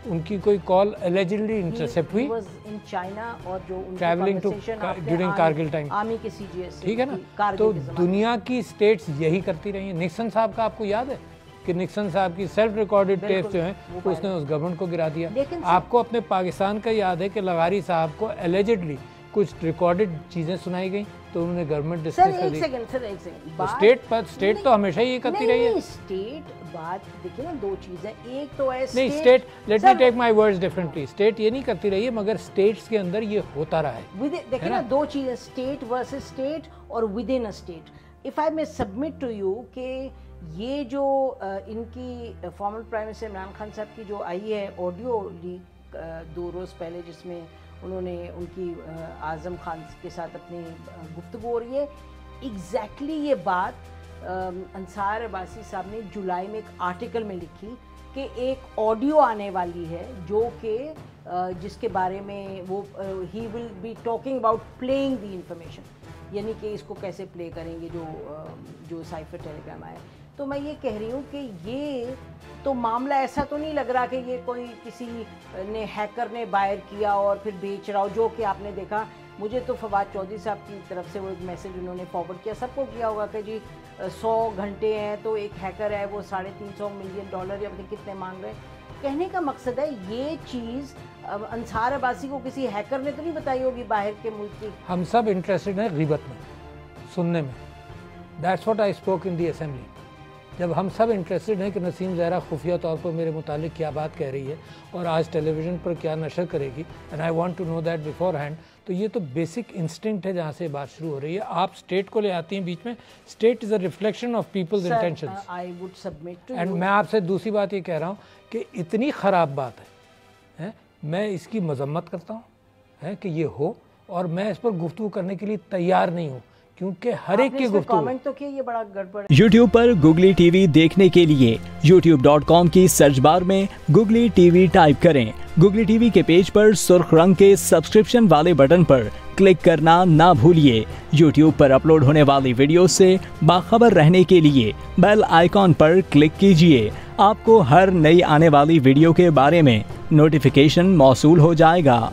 ان کی کوئی call allegedly intercept ہوئی چائنا اور جو travelling to during Kargil time army کے سی جی ایس، ٹھیک ہے نا. تو دنیا کی اسٹیٹس یہی کرتی رہی ہیں. نکسن صاحب کا آپ کو یاد ہے کہ نکسن صاحب کی سیلف ریکارڈڈ ٹیپس جو ہیں اس نے اس گورنمنٹ کو گرا دیا. آپ کو اپنے پاکستان کا یاد ہے کہ لغاری صاحب کو allegedly کچھ ریکارڈڈ چیزیں سنائی گئیں تو انہوں نے گورنمنٹ ڈسکس کر دی. اسٹیٹ تو ہمیشہ یہ کرتی رہی ہے. اسٹیٹ بات دیکھیں نا، دو چیزیں، ایک تو ہے نہیں اسٹیٹ، لیٹ می ٹیک مائی ورڈز ڈفرنٹلی. اسٹیٹ یہ نہیں کرتی رہی ہے مگر اسٹیٹس کے اندر یہ ہوتا رہا ہے. دیکھیں نا دو چیزیں، اسٹیٹ ورسز اسٹیٹ اور with in state. If I میں سبمٹ ٹو یو کہ یہ جو ان کی former prime minister Imran Khan صاحب کی جو آئی ہے آڈیو لیک 2 روز پہلے، جس میں انہوں نے ان کی اعظم خان کے ساتھ اپنی گفتگو ہو رہی ہے، ایگزیکٹلی یہ بات انصار عباسی صاحب نے جولائی میں ایک آرٹیکل میں لکھی کہ ایک آڈیو آنے والی ہے جو کہ جس کے بارے میں وہ ہی will be talking about playing the information, یعنی کہ اس کو کیسے پلے کریں گے جو سائفر ٹیلی گرام آیا. تو میں یہ کہہ رہی ہوں کہ یہ تو معاملہ ایسا تو نہیں لگ رہا کہ یہ کوئی کسی نے ہیکر نے باہر کیا اور پھر بیچ رہا ہو، جو کہ آپ نے دیکھا. مجھے تو فواد چودھری صاحب کی طرف سے وہ ایک میسج انہوں نے فارورڈ کیا، سب کو کیا ہوگا کہ جی 100 گھنٹے ہیں تو ایک ہیکر ہے وہ $350 ملین یا پتہ کتنے مانگ رہے ہیں. کہنے کا مقصد ہے یہ چیز انصار عباسی کو کسی ہیکر نے تو نہیں بتائی ہوگی باہر کے ملک کی. ہم سب انٹرسٹڈ ہیں غیبت میں، سننے میں. That's what I spoke in the assembly. جب ہم سب انٹرسٹڈ ہیں کہ نسیم زہرا خفیہ طور پر میرے متعلق کیا بات کہہ رہی ہے اور آج ٹیلی ویژن پر کیا نشر کرے گی، and I want to know that beforehand. تو یہ تو بیسک انسٹنکٹ ہے جہاں سے بات شروع ہو رہی ہے. آپ اسٹیٹ کو لے آتی ہیں بیچ میں. State is a reflection of people's intentions. And میں آپ سے دوسری بات یہ کہہ رہا ہوں کہ اتنی خراب بات ہے، میں اس کی مذمت کرتا ہوں کہ یہ ہو، اور میں اس پر گفتگو کرنے کے لیے تیار نہیں ہوں کیونکہ ہر ایک کی گفتگو. یوٹیوب پر گوگلی ٹی وی دیکھنے کے لیے youtube.com کی سرچ بار میں گوگلی ٹی وی ٹائپ کریں. گوگلی ٹی وی کے پیج پر سرخ رنگ کے سبسکرپشن والے بٹن پر کلک کرنا نہ بھولیے. یوٹیوب پر اپلوڈ ہونے والی ویڈیو سے باخبر رہنے کے لیے بیل آئیکن پر کلک کیجیے. آپ کو ہر نئی آنے والی ویڈیو کے بارے میں نوٹیفیکیشن موصول ہو جائے گا.